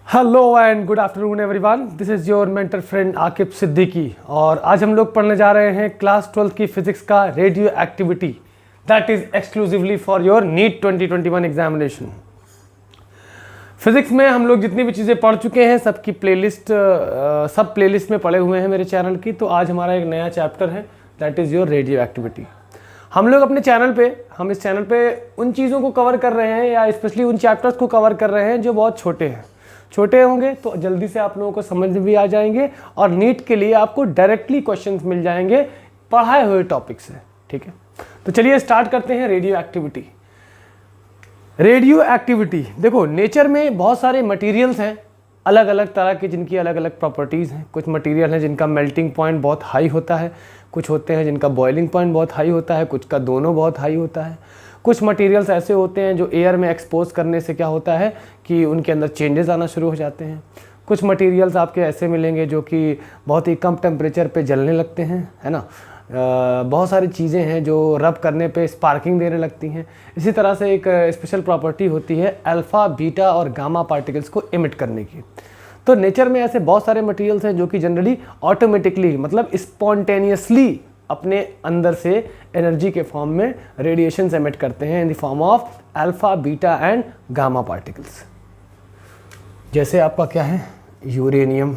Hello and good afternoon everyone, this is your mentor friend Aqib Siddiqui. और आज हम लोग पढ़ने जा रहे हैं क्लास 12 की फिजिक्स का radio activity that is exclusively for your NEET 2021 examination. Physics में हम लोग जितनी भी चीज़ें पढ़ चुके हैं सबकी प्लेलिस्ट सब प्लेलिस्ट में पढ़े हुए हैं मेरे चैनल की। तो आज हमारा एक नया चैप्टर है that is your radio activity. हम लोग अपने चैनल पे इस चैनल पे उन चीज़ों को कवर कर रहे हैं या स्पेशली उन चैप्टर्स को कवर कर रहे हैं जो बहुत छोटे होंगे, तो जल्दी से आप लोगों को समझ में भी आ जाएंगे और नीट के लिए आपको डायरेक्टली क्वेश्चंस मिल जाएंगे पढ़ाए हुए टॉपिक से। ठीक है, तो चलिए स्टार्ट करते हैं रेडियो एक्टिविटी। रेडियो एक्टिविटी देखो, नेचर में बहुत सारे मटेरियल्स हैं अलग अलग तरह के जिनकी अलग अलग प्रॉपर्टीज़ हैं। कुछ मटेरियल हैं जिनका मेल्टिंग पॉइंट बहुत हाई होता है, कुछ होते हैं जिनका बॉइलिंग पॉइंट बहुत हाई होता है, कुछ का दोनों बहुत हाई होता है। कुछ मटेरियल्स ऐसे होते हैं जो एयर में एक्सपोज करने से क्या होता है कि उनके अंदर चेंजेस आना शुरू हो जाते हैं। कुछ मटेरियल्स आपके ऐसे मिलेंगे जो कि बहुत ही कम टेम्परेचर पे जलने लगते हैं, है ना। बहुत सारी चीज़ें हैं जो रब करने पे स्पार्किंग देने लगती हैं। इसी तरह से एक स्पेशल प्रॉपर्टी होती है अल्फ़ा, बीटा और गामा पार्टिकल्स को इमिट करने की। तो नेचर में ऐसे बहुत सारे मटेरियल्स हैं जो कि जनरली ऑटोमेटिकली मतलब स्पॉन्टेनियसली अपने अंदर से एनर्जी के फॉर्म में रेडिएशन एमिट करते हैं इन the form of alpha, beta and gamma particles. जैसे आपका क्या है, यूरेनियम,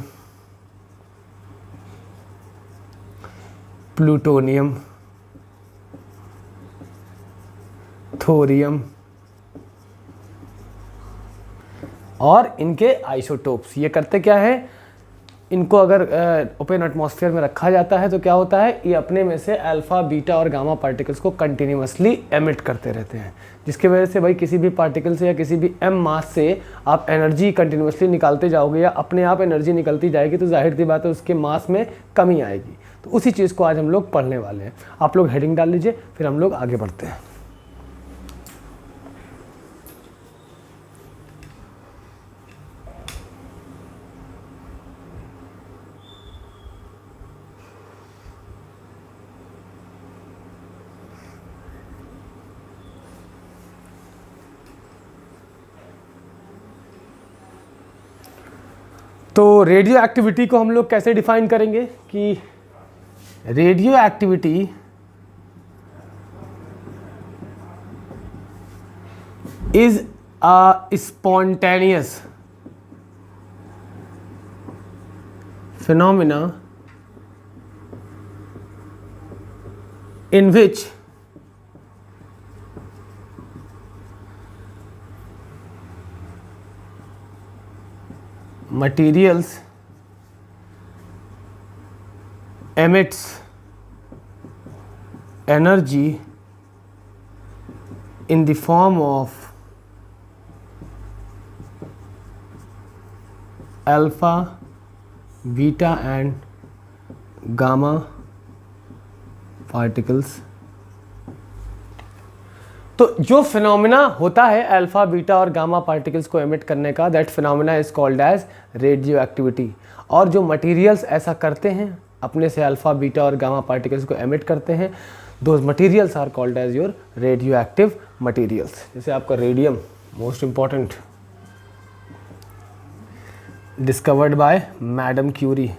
प्लूटोनियम, थोरियम और इनके आइसोटोप्स। ये करते क्या है, इनको अगर ओपन एटमॉस्फेयर में रखा जाता है तो क्या होता है, ये अपने में से अल्फ़ा, बीटा और गामा पार्टिकल्स को कंटिन्यूअसली एमिट करते रहते हैं, जिसकी वजह से भाई किसी भी पार्टिकल से या किसी भी एम मास से आप एनर्जी कंटिन्यूअसली निकालते जाओगे या अपने आप एनर्जी निकलती जाएगी तो जाहिर सी बात है उसके मास में कमी आएगी। तो उसी चीज़ को आज हम लोग पढ़ने वाले हैं। आप लोग हेडिंग डाल लीजिए, फिर हम लोग आगे बढ़ते हैं। तो रेडियो एक्टिविटी को हम लोग कैसे डिफाइन करेंगे कि radio activity is a spontaneous phenomena in which materials emits energy in the form of alpha, beta and gamma particles. तो जो फिनोमिना होता है अल्फा, बीटा और गामा पार्टिकल्स को एमिट करने का, that phenomena is called as radio activity. और जो मटेरियल्स ऐसा करते हैं अपने से अल्फा, बीटा और गामा पार्टिकल्स को एमिट करते हैं, those materials are called as your radio active materials. जैसे आपका radium, most important, discovered by madam Curie.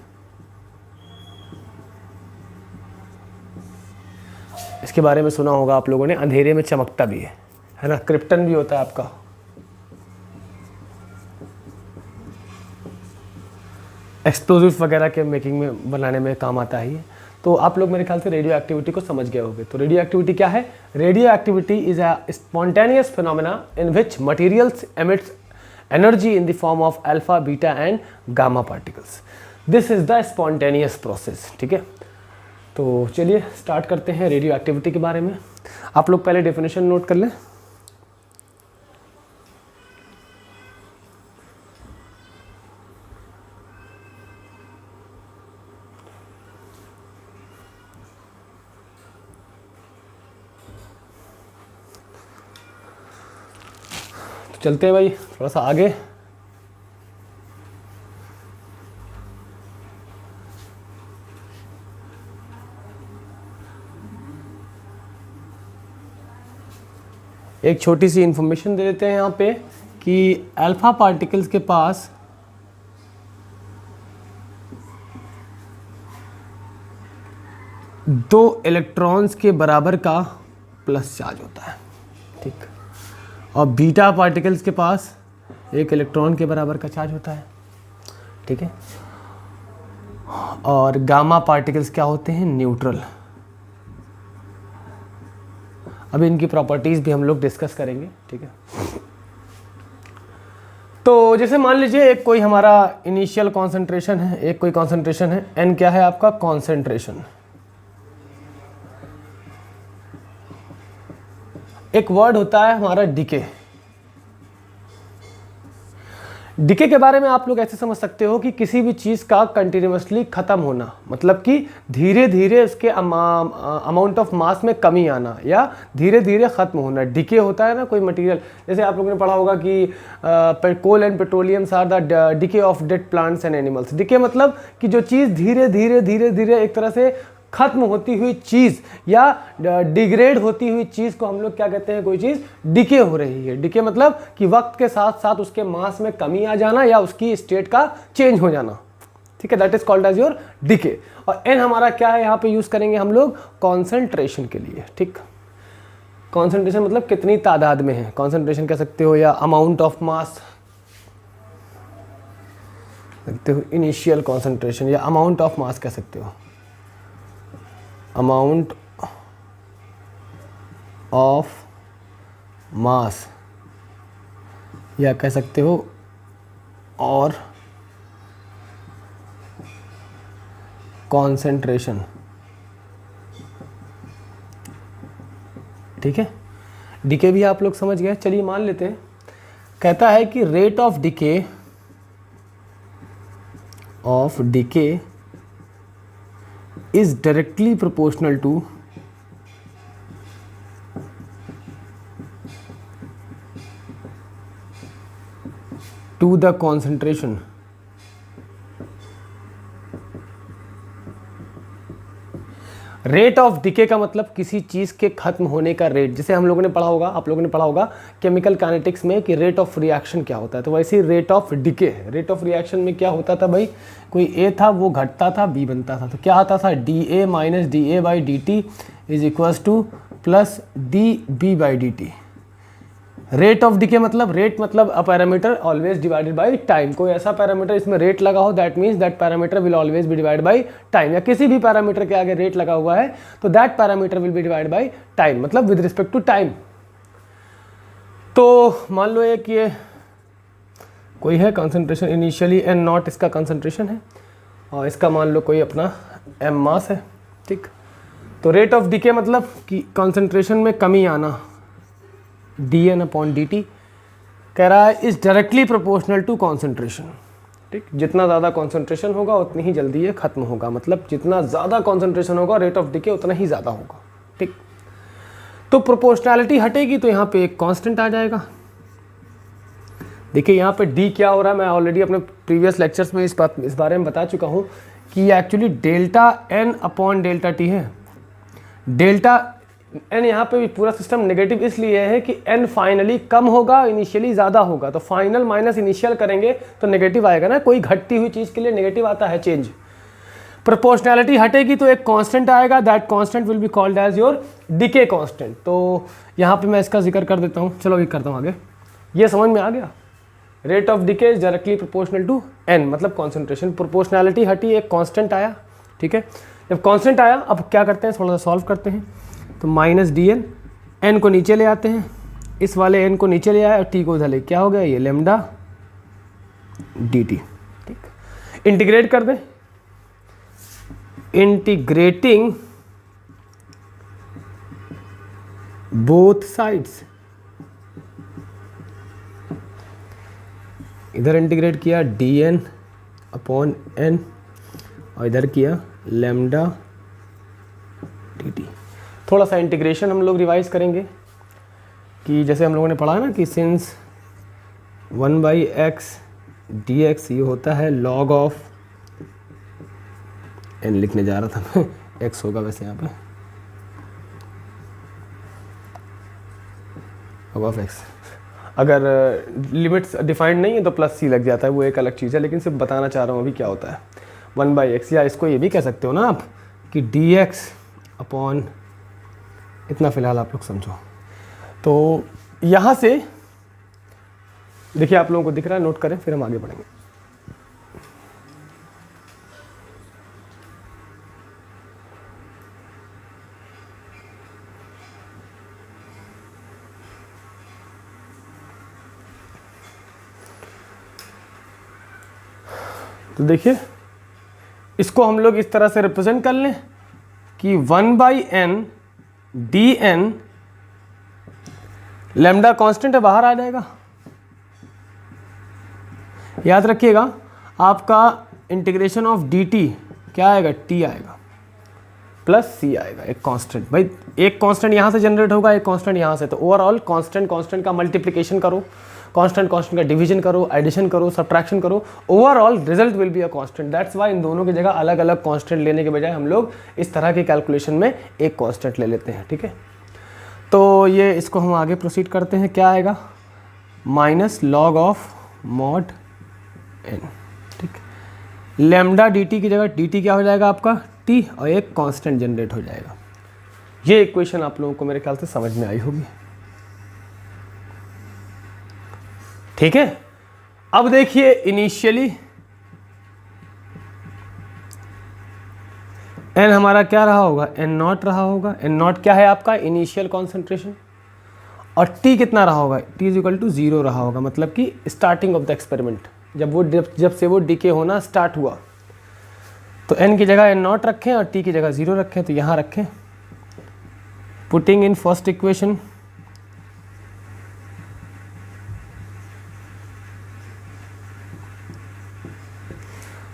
इसके बारे में सुना होगा आप लोगों ने, अंधेरे में चमकता भी है ना, क्रिप्टन भी होता है आपका। एक्सप्लोजिव वगैरह के मेकिंग में बनाने में काम आता है ये। तो आप लोग मेरे ख्याल से रेडियो एक्टिविटी को समझ गए होंगे। तो रेडियो एक्टिविटी क्या है? Radio activity is a spontaneous phenomena in which materials emits energy in the form of alpha, beta and gamma particles. This is the spontaneous process. ठीक है, तो चलिए स्टार्ट करते हैं रेडियो एक्टिविटी के बारे में। आप लोग पहले डेफिनेशन नोट कर लें। तो चलते हैं भाई थोड़ा सा आगे। एक छोटी सी इंफॉर्मेशन दे देते हैं यहाँ पे कि अल्फ़ा पार्टिकल्स के पास 2 इलेक्ट्रॉन्स के बराबर का प्लस चार्ज होता है, ठीक। और बीटा पार्टिकल्स के पास 1 इलेक्ट्रॉन के बराबर का चार्ज होता है, ठीक है। और गामा पार्टिकल्स क्या होते हैं, न्यूट्रल। अभी इनकी प्रॉपर्टीज़ भी हम लोग डिस्कस करेंगे, ठीक है। तो जैसे मान लीजिए एक कोई हमारा इनिशियल कॉन्सेंट्रेशन है, एक कोई कॉन्सेंट्रेशन है, एन क्या है आपका, कॉन्सेंट्रेशन। एक वर्ड होता है हमारा डीके। डीके के बारे में आप लोग ऐसे समझ सकते हो कि किसी भी चीज़ का कंटिन्यूसली ख़त्म होना, मतलब कि धीरे धीरे उसके अमाउंट ऑफ मास में कमी आना या धीरे धीरे ख़त्म होना। डीके होता है ना कोई मटेरियल, जैसे आप लोगों ने पढ़ा होगा कि coal and petroleums are the decay of dead plants and animals. Decay मतलब कि जो चीज़ धीरे धीरे धीरे धीरे एक तरह से खत्म होती हुई चीज़ या डिग्रेड होती हुई चीज़ को हम लोग क्या कहते हैं, कोई चीज़ डिके हो रही है। डिके मतलब कि वक्त के साथ साथ उसके मास में कमी आ जाना या उसकी स्टेट का चेंज हो जाना, ठीक है। That is called as your decay. और एन हमारा क्या है, यहाँ पे यूज़ करेंगे हम लोग कॉन्सेंट्रेशन के लिए, ठीक। कॉन्सेंट्रेशन मतलब कितनी तादाद में है, कॉन्सेंट्रेशन कह सकते हो या अमाउंट ऑफ मास सकते हो, इनिशियल कॉन्सेंट्रेशन या अमाउंट ऑफ मास कह सकते हो, अमाउंट ऑफ मास या कह सकते हो और कॉन्सेंट्रेशन, ठीक है। डीके भी आप लोग समझ गए। चलिए मान लेते हैं, कहता है कि rate of decay is directly proportional to the concentration rate of decay का मतलब किसी चीज़ के खत्म होने का रेट। जैसे हम लोगों ने पढ़ा होगा, आप लोगों ने पढ़ा होगा केमिकल काइनेटिक्स में कि रेट ऑफ रिएक्शन क्या होता है, तो वैसे ही रेट ऑफ डिके है। रेट ऑफ रिएक्शन में क्या होता था भाई, कोई ए था वो घटता था, बी बनता था, तो क्या आता था, D A minus D A by D T is equals to plus D B by D T. Rate of decay मतलब, रेट मतलब a parameter always divided by time. कोई ऐसा पैरामीटर इसमें रेट लगा हो, that means that parameter will always be divide by time. या किसी भी पैरामीटर के आगे रेट लगा हुआ है तो that parameter will be divide by time, मतलब विद रिस्पेक्ट टू टाइम। तो मान लो एक ये कोई है कंसंट्रेशन, इनिशियली एन नॉट इसका कंसंट्रेशन है और इसका मान लो कोई अपना एम मास है, ठीक। तो रेट ऑफ डिके मतलब कि कंसंट्रेशन में कमी आना, D N upon D T, कह रहा है is directly proportional to concentration, ठीक। जितना ज़्यादा कॉन्सेंट्रेशन होगा उतनी ही जल्दी ये खत्म होगा, मतलब जितना ज़्यादा कॉन्सेंट्रेशन होगा रेट ऑफ डिके उतना ही ज़्यादा होगा, ठीक। तो प्रोपोर्शनैलिटी हटेगी तो यहाँ पे एक कांस्टेंट आ जाएगा। देखिए यहाँ पे डी क्या हो रहा है, मैं ऑलरेडी अपने प्रीवियस लेक्चर्स में इस बारे में बता चुका हूँ कि ये actually delta N upon delta T है। डेल्टा एन यहाँ पे भी पूरा सिस्टम नेगेटिव इसलिए है कि एन फाइनली कम होगा, इनिशियली ज़्यादा होगा, तो फाइनल माइनस इनिशियल करेंगे तो नेगेटिव आएगा ना। कोई घटती हुई चीज़ के लिए नेगेटिव आता है चेंज। प्रोपोर्शनैलिटी हटेगी तो एक कांस्टेंट आएगा, that constant will be called as your decay constant. तो यहाँ पे मैं इसका जिक्र कर देता हूँ, चलो ये करता हूँ आगे। ये समझ में आ गया, rate of decay is directly proportional to N मतलब कॉन्सेंट्रेशन। प्रोपोर्शनैलिटी हटी, एक कांस्टेंट आया, ठीक है। जब कांस्टेंट आया अब क्या करते हैं, थोड़ा सा सॉल्व करते हैं। तो माइनस डी एन, एन को नीचे ले आते हैं, इस वाले एन को नीचे ले आए और टी को उधर ले, क्या हो गया ये लेमडा डी टी, ठीक। इंटीग्रेट कर दें, इंटीग्रेटिंग बोथ साइड्स, इधर इंटीग्रेट किया डी एन अपॉन एन और इधर किया लेमडा डी टी। थोड़ा सा इंटीग्रेशन हम लोग रिवाइज करेंगे कि जैसे हम लोगों ने पढ़ा है ना कि सिंस 1/x dx ये होता है log ऑफ n, लिखने जा रहा था मैं x होगा वैसे यहाँ पे log ऑफ x। अगर लिमिट्स डिफाइंड नहीं है तो प्लस सी लग जाता है, वो एक अलग चीज़ है, लेकिन सिर्फ बताना चाह रहा हूँ अभी क्या होता है 1/x। या इसको ये भी कह सकते हो ना आप कि dx अपॉन इतना फ़िलहाल आप लोग समझो। तो यहाँ से देखिए आप लोगों को दिख रहा है, नोट करें फिर हम आगे बढ़ेंगे। तो देखिए इसको हम लोग इस तरह से रिप्रेजेंट कर लें कि 1/n dn, लैम्डा कांस्टेंट है बाहर आ जाएगा। याद रखिएगा आपका इंटीग्रेशन ऑफ dt क्या आएगा, t आएगा प्लस c आएगा, एक कांस्टेंट। भाई एक कांस्टेंट यहाँ से जनरेट होगा, एक कांस्टेंट यहाँ से, तो ओवरऑल कांस्टेंट कांस्टेंट का मल्टीप्लिकेशन करो, कांस्टेंट कांस्टेंट का डिवीजन करो, एडिशन करो, सब्ट्रैक्शन करो, overall result will be a constant. That's why इन दोनों की जगह अलग अलग कांस्टेंट लेने के बजाय हम लोग इस तरह की कैलकुलेशन में एक कांस्टेंट ले लेते हैं। ठीक है, तो ये इसको हम आगे प्रोसीड करते हैं। क्या आएगा, minus log of mod n। ठीक, लैम्डा dt की जगह dt क्या हो जाएगा आपका t, और एक कांस्टेंट जनरेट हो जाएगा। ये इक्वेशन आप लोगों को मेरे ख्याल से समझ में आई होगी। ठीक है, अब देखिए इनिशियली n हमारा क्या रहा होगा, n0 रहा होगा। n0 क्या है आपका इनिशियल कॉन्सेंट्रेशन, और t कितना रहा होगा, t इज इक्वल टू 0 रहा होगा, मतलब कि स्टार्टिंग ऑफ द एक्सपेरिमेंट, जब से वो डीके होना स्टार्ट हुआ। तो n की जगह n0 रखें और t की जगह 0 रखें, तो यहाँ रखें। Putting in first equation,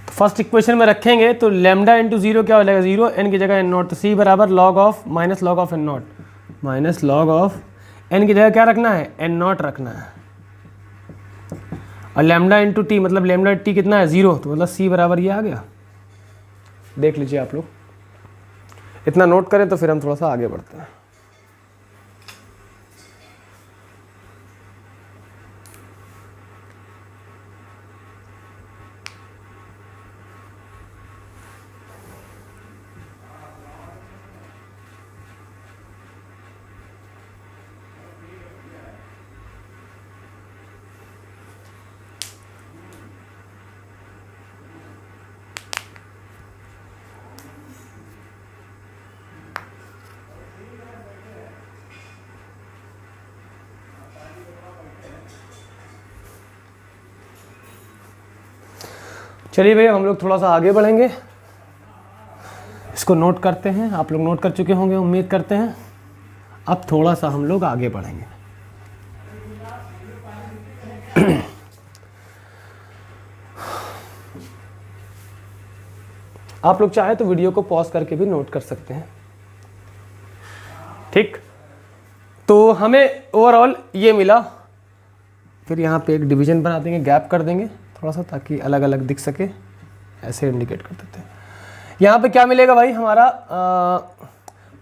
first equation में रखेंगे तो लैम्डा इंटू 0 क्या हो जाएगा, 0, n की जगह n0, तो c बराबर log of minus log of n0, minus log of n की जगह क्या रखना है, n0 रखना है, और लैम्डा इंटू टी मतलब लैम्डा टी कितना है, 0, तो मतलब c बराबर ये आ गया। देख लीजिए आप लोग, इतना नोट करें तो फिर हम थोड़ा सा आगे बढ़ते हैं। चलिए भैया हम लोग थोड़ा सा आगे बढ़ेंगे, इसको नोट करते हैं। आप लोग नोट कर चुके होंगे उम्मीद करते हैं। अब थोड़ा सा हम लोग आगे बढ़ेंगे। आप लोग चाहे तो वीडियो को पॉज करके भी नोट कर सकते हैं। ठीक, तो हमें ओवरऑल ये मिला। फिर यहाँ पे एक डिवीजन बना देंगे, गैप कर देंगे थोड़ा सा, ताकि अलग अलग दिख सके, ऐसे इंडिकेट कर देते हैं। यहाँ पे क्या मिलेगा भाई हमारा,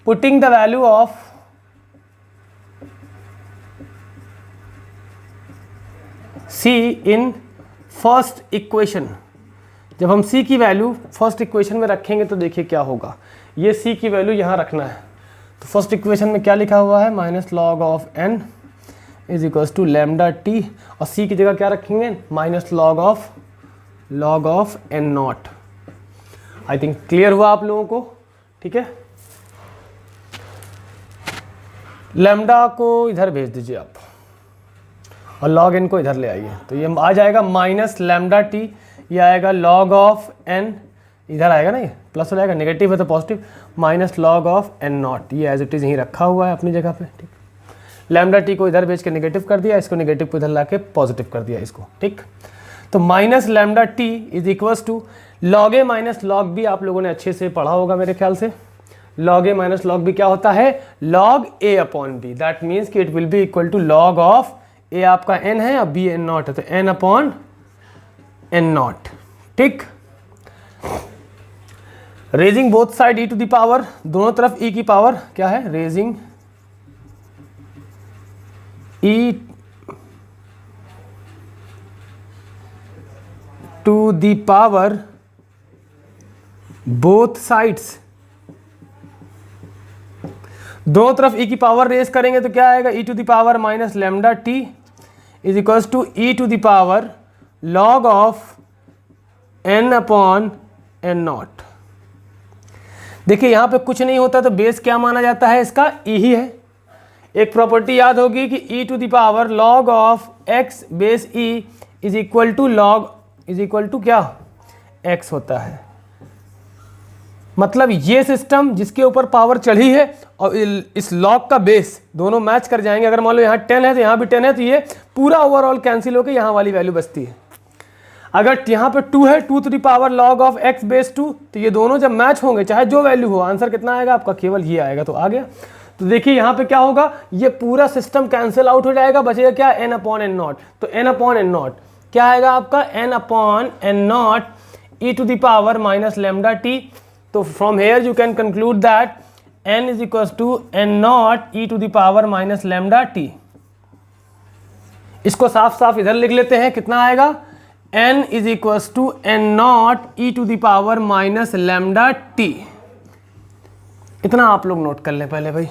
putting the value of c in first equation. जब हम c की वैल्यू फर्स्ट इक्वेशन में रखेंगे तो देखिए क्या होगा, ये c की वैल्यू यहाँ रखना है। तो फर्स्ट इक्वेशन में क्या लिखा हुआ है, minus log of n is equals to lambda t, और c की जगह क्या रखेंगे, minus log of n0। I think clear हुआ आप लोगों को। ठीक है, लैम्डा को इधर भेज दीजिए आप, और लॉग n को इधर ले आइए, तो ये आ जाएगा माइनस लैम्डा t, ये आएगा लॉग ऑफ n, इधर आएगा ना, ये प्लस हो जाएगा, नेगेटिव है तो positive, minus log of n0, ये एज इट इज़ यहीं रखा हुआ है अपनी जगह पे। ठीक, लैम्डा t को इधर भेज के नेगेटिव कर दिया, इसको नेगेटिव को इधर ला के पॉजिटिव कर दिया इसको। ठीक, तो minus lambda t is equals to log A minus log B. आप लोगों ने अच्छे से पढ़ा होगा मेरे ख्याल से। Log A minus log B क्या होता है, log A upon B. That means कि it will be equal to log of A आपका n है और b n0 है, तो n अपॉन n0। ठीक, raising both side e to the power, दोनों तरफ e की पावर क्या है, raising e to the power both sides दोनों तरफ e की पावर रेस करेंगे तो क्या आएगा, e to the power minus lambda T is equals to e to the power log of n upon n naught. देखिए यहाँ पे कुछ नहीं होता तो बेस क्या माना जाता है, इसका e ही है। एक प्रॉपर्टी याद होगी कि e to the power log of x base e is equal to log is equal to क्या, x होता है। मतलब ये सिस्टम जिसके ऊपर पावर चढ़ी है और इस लॉग का बेस दोनों मैच कर जाएंगे। अगर मान लो यहाँ 10 है तो यहाँ भी 10 है, तो ये पूरा ओवरऑल कैंसिल होकर यहाँ वाली वैल्यू बचती है। अगर यहाँ पे 2 है, 2 to the power log of x base 2, तो ये दोनों जब मैच होंगे चाहे जो वैल्यू हो, आंसर कितना आएगा आपका, केवल ये आएगा। तो आ गया। तो देखिए यहाँ पे क्या होगा, ये पूरा सिस्टम कैंसिल आउट हो जाएगा, बचेगा क्या, n अपॉन एन नॉट। तो n अपॉन एन नॉट क्या आएगा आपका, n upon N naught E to the power minus lambda T. तो from here you can conclude that n is equal to N naught E to the power minus lambda T. इसको साफ साफ इधर लिख लेते हैं, कितना आएगा, n is equal to N naught E to the power minus lambda T. इतना आप लोग नोट कर लें पहले भाई।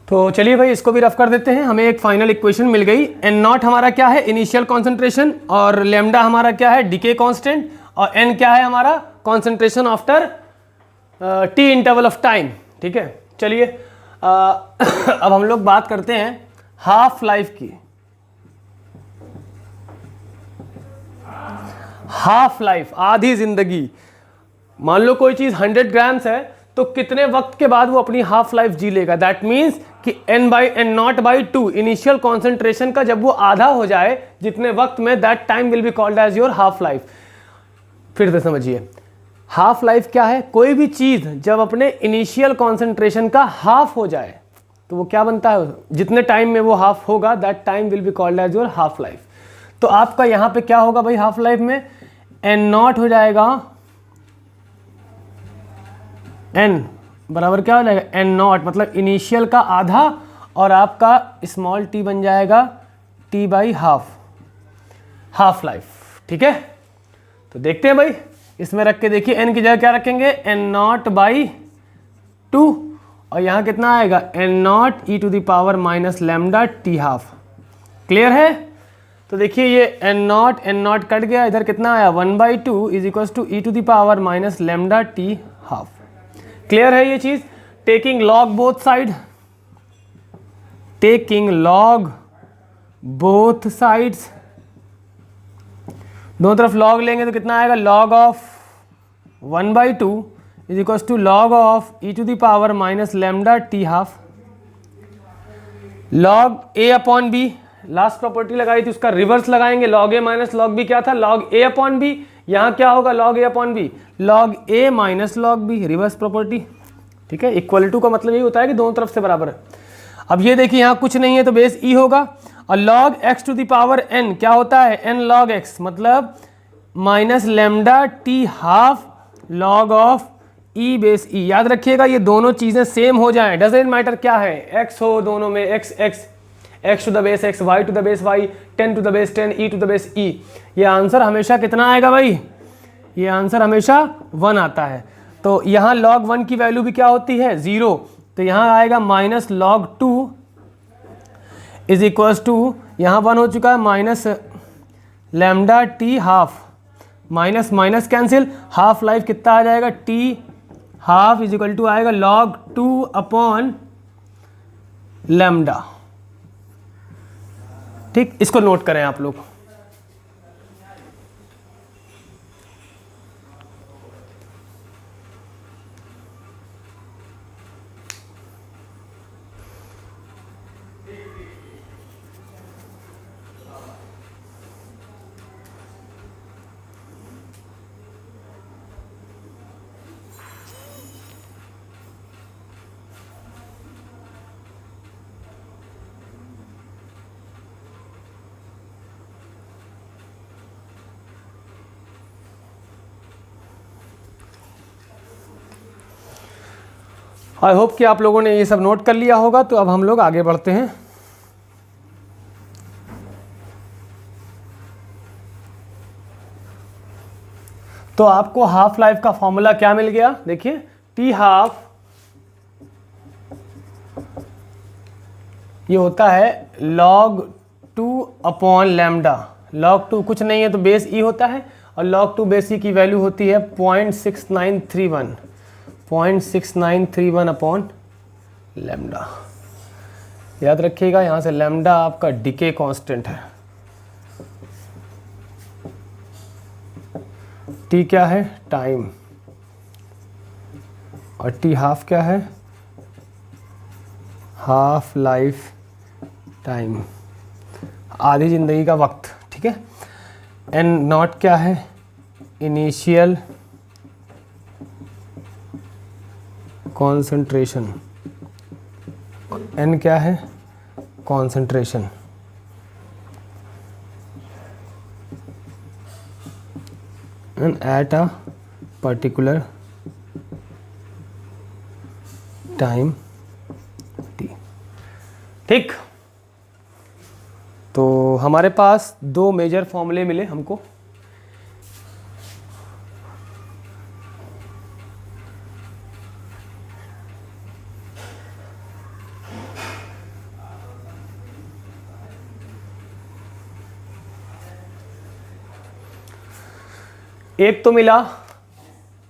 तो चलिए भाई इसको भी रफ कर देते हैं। हमें एक फाइनल इक्वेशन मिल गई। एन नॉट हमारा क्या है, इनिशियल कॉन्सेंट्रेशन, और लेमडा हमारा क्या है, डीके कांस्टेंट, और एन क्या है हमारा, concentration after T interval of time. ठीक है, चलिए अब हम लोग बात करते हैं हाफ लाइफ की। हाफ लाइफ, आधी जिंदगी। मान लो कोई चीज 100 ग्राम्स है तो कितने वक्त के बाद वो अपनी हाफ लाइफ जी लेगा। दैट मीन्स कि n by N naught by 2 initial concentration का जब वो आधा हो जाए जितने वक्त में, that time will be called as your half life. फिर से समझिए, हाफ लाइफ क्या है, कोई भी चीज जब अपने इनिशियल कॉन्सेंट्रेशन का हाफ हो जाए तो वो क्या बनता है, जितने टाइम में वो हाफ होगा that time will be called as your half life. तो आपका यहां पे क्या होगा भाई, हाफ लाइफ में एन नॉट हो जाएगा, एन बराबर क्या हो जाएगा, एन नॉट मतलब इनिशियल का आधा, और आपका स्मॉल टी बन जाएगा T by half, half life. ठीक है, तो देखते हैं भाई, इसमें रख के देखिए, एन की जगह क्या रखेंगे, एन नॉट बाई 2, और यहाँ कितना आएगा, N naught E to the power minus lambda T half. Clear है। तो देखिए ये एन नॉट कट गया, इधर कितना आया, 1/2 is equal to E to the power minus lambda T half. Clear है ये चीज। Taking log both side, taking log both sides, दोनों तरफ लॉग लेंगे तो कितना आएगा, log of 1/2 is equal to log of E to the power minus lambda T half. Log A upon B, last property लगाई थी उसका रिवर्स लगाएंगे, log A minus log B क्या था, लॉग ए अपॉन बी। यहाँ क्या होगा, log A upon B, log A minus log B, reverse property. ठीक है, इक्वल टू का मतलब यही होता है कि दोनों तरफ से बराबर है। अब ये देखिए यहाँ कुछ नहीं है तो बेस ई होगा, और log X to the power N क्या होता है, एन लॉग एक्स मतलब minus lambda T half log of E base E. याद रखिएगा ये दोनों चीजें सेम हो जाएं, डजंट मैटर क्या है, एक्स हो दोनों में, X X, X to the base X, Y to the base Y, 10 to the base 10, E to the base E. ये आंसर हमेशा कितना आएगा भाई, ये आंसर हमेशा 1 आता है। तो यहाँ log 1 की वैल्यू भी क्या होती है, 0। तो यहाँ आएगा minus log 2 is equal to, यहाँ 1 हो चुका है, minus lambda T half, minus minus cancel, half life कितना आ जाएगा, T half is equal to आएगा log 2 अपॉन लेमडा। ठीक, इसको नोट करें आप लोग। आई होप कि आप लोगों ने ये सब नोट कर लिया होगा। तो अब हम लोग आगे बढ़ते हैं। तो आपको हाफ लाइफ का फॉर्मूला क्या मिल गया, देखिए टी हाफ ये होता है log 2 अपॉन लैम्डा। log 2 कुछ नहीं है तो बेस ई होता है, और log 2 बेस ई की वैल्यू होती है 0.6931 अपॉन लैम्डा। याद रखिएगा, यहाँ से लैम्डा आपका डिके कांस्टेंट है। टी क्या है, टाइम, और टी हाफ क्या है, हाफ लाइफ टाइम, आधी ज़िंदगी का वक्त, ठीक है। एन नॉट क्या है, इनिशियल कॉन्सेंट्रेशन, एन क्या है, concentration. And at a particular time T, ठीक। तो हमारे पास दो मेजर फॉर्मूले मिले हमको। एक तो मिला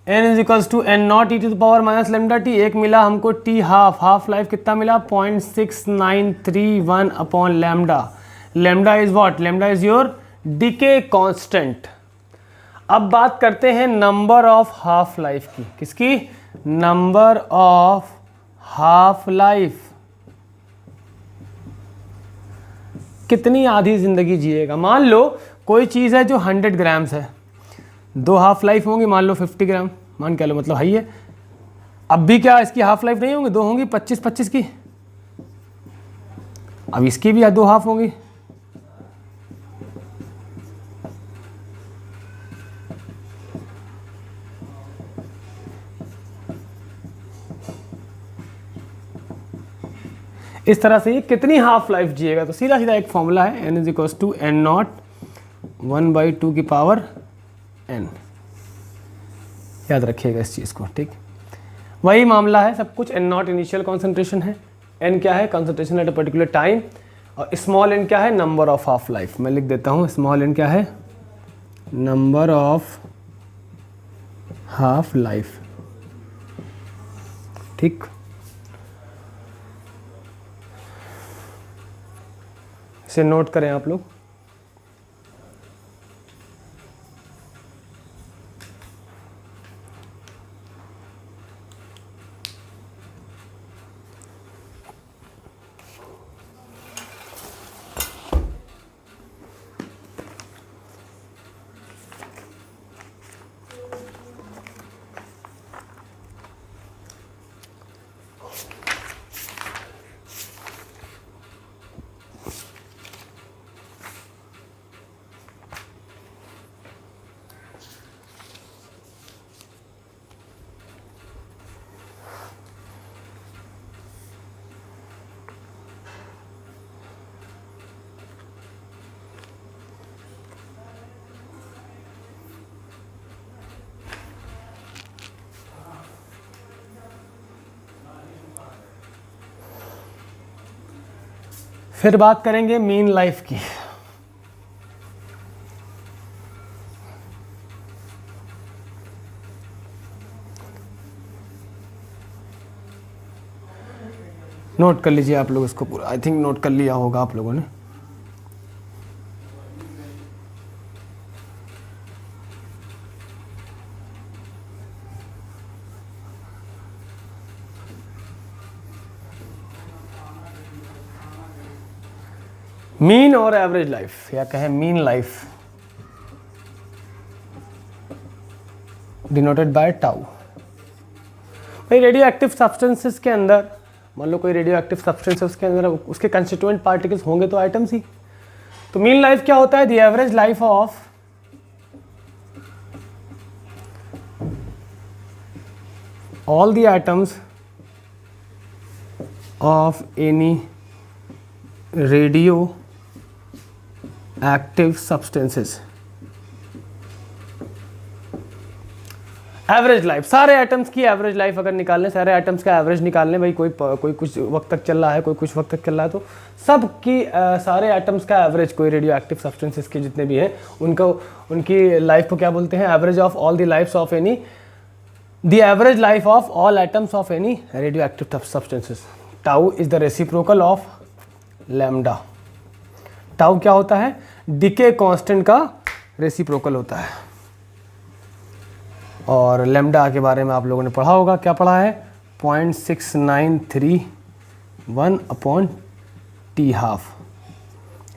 n is equals to N naught E to the power minus lambda T, एक मिला हमको टी हाफ लाइफ कितना मिला 0.6931 upon lambda. Lambda is what, lambda is your decay constant. अब बात करते हैं नंबर ऑफ हाफ लाइफ की, किसकी, नंबर ऑफ हाफ लाइफ, कितनी आधी जिंदगी जिएगा। मान लो कोई चीज़ है जो 100 ग्राम्स है, दो हाफ लाइफ होंगी मान लो 50 ग्राम, मान के लो मतलब है ही है। अब भी क्या इसकी हाफ लाइफ नहीं होंगी, दो होंगी 25-25 की। अब इसकी भी दो हाफ होंगी, इस तरह से ये कितनी हाफ लाइफ जिएगा। तो सीधा सीधा एक फॉर्मूला है, n is equals to N naught 1/2 की पावर n। याद रखिएगा इस चीज़ को, ठीक। वही मामला है सब कुछ। n नॉट इनिशियल कॉन्सेंट्रेशन है, n क्या है, concentration at a particular time, और स्मॉल n क्या है, नंबर ऑफ हाफ लाइफ। मैं लिख देता हूँ, स्मॉल n क्या है, नंबर ऑफ हाफ लाइफ, ठीक। इसे नोट करें आप लोग। फिर बात करेंगे मीन लाइफ की। नोट कर लीजिए आप लोग इसको पूरा, आई थिंक नोट कर लिया होगा आप लोगों ने। मीन और एवरेज लाइफ, या कहें mean life, denoted by tau. भाई रेडियो एक्टिव सब्सटेंसेस के अंदर, मान लो कोई रेडियो एक्टिव सब्सटेंस है, उसके अंदर उसके कंस्टिट्यूएंट पार्टिकल्स होंगे तो आइटम्स ही। तो मीन लाइफ क्या होता है, the average life of all the items of any radio active substances. Average life, सारे एटम्स की एवरेज लाइफ अगर निकाल लें, सारे एटम्स का एवरेज निकाल लें भाई, कोई कुछ वक्त तक चल रहा है, कोई कुछ वक्त तक चल रहा है, तो सब की सारे एटम्स का एवरेज, कोई रेडियो एक्टिव सब्सटेंसेस के जितने भी हैं उनकी लाइफ को क्या बोलते हैं? Average of all the lifes of any, the average life of all atoms of any radio active substances. Tau is the reciprocal of lambda. Tau क्या होता है? डिके कांस्टेंट का रेसिप्रोकल होता है। और लैम्डा के बारे में आप लोगों ने पढ़ा होगा, क्या पढ़ा है? 0.6931 अपॉन टी हाफ,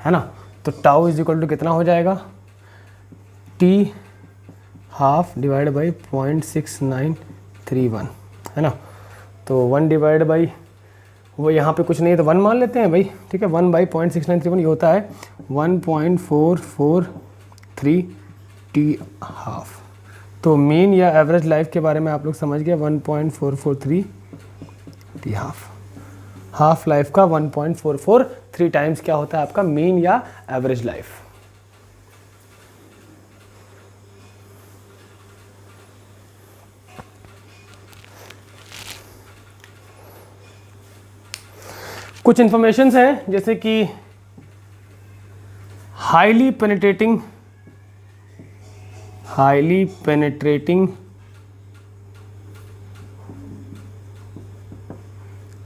है ना। तो टाउ इज इक्वल टू कितना हो जाएगा? टी हाफ डिवाइड बाई 0.6931, है ना। तो 1 डिवाइड बाई, वो यहाँ पे कुछ नहीं है तो 1 मान लेते हैं भाई, ठीक है। 1 बाई 0.6931 ये होता है 1.443 टी हाफ। तो मीन या एवरेज लाइफ के बारे में आप लोग समझ गए, 1.443 टी हाफ। हाफ लाइफ का 1.443 टाइम्स क्या होता है आपका? मीन या एवरेज लाइफ। कुछ इंफॉर्मेशंस हैं जैसे कि highly penetrating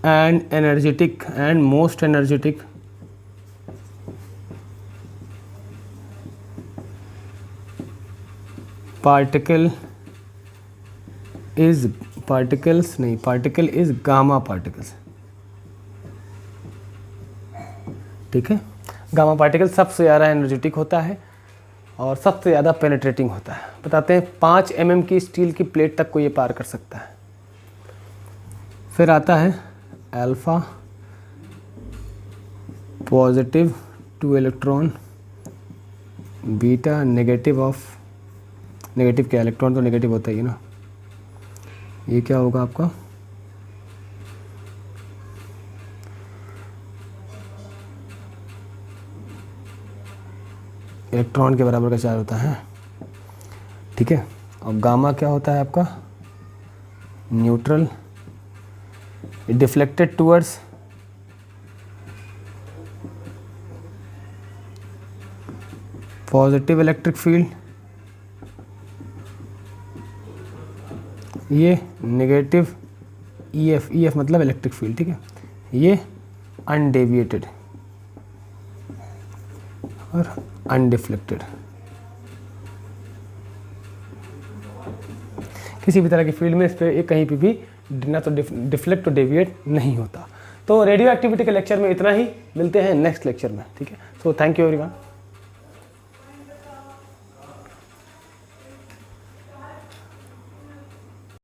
and energetic and most energetic particle is gamma particles, ठीक है। गामा पार्टिकल सबसे ज़्यादा एनर्जेटिक होता है और सबसे ज़्यादा पेनिट्रेटिंग होता है। बताते हैं 5 mm की स्टील की प्लेट तक को ये पार कर सकता है। फिर आता है alpha positive 2 electron, beta negative of, negative क्या, इलेक्ट्रॉन तो नेगेटिव होता ही है ना। ये क्या होगा आपका? इलेक्ट्रॉन के बराबर का चार्ज होता है, ठीक है। और गामा क्या होता है आपका? Neutral, deflected towards positive electric field, ये नेगेटिव ईएफ, ईएफ मतलब इलेक्ट्रिक फील्ड, ठीक है। ये अनडेविएटेड और अनडिफ्लेक्टेड, किसी भी तरह की फील्ड में इस पर कहीं पे भी ना तो डिफ्लेक्ट और डेविएट नहीं होता। तो रेडियो एक्टिविटी के लेक्चर में इतना ही, मिलते हैं नेक्स्ट लेक्चर में, ठीक है। So thank you everyone.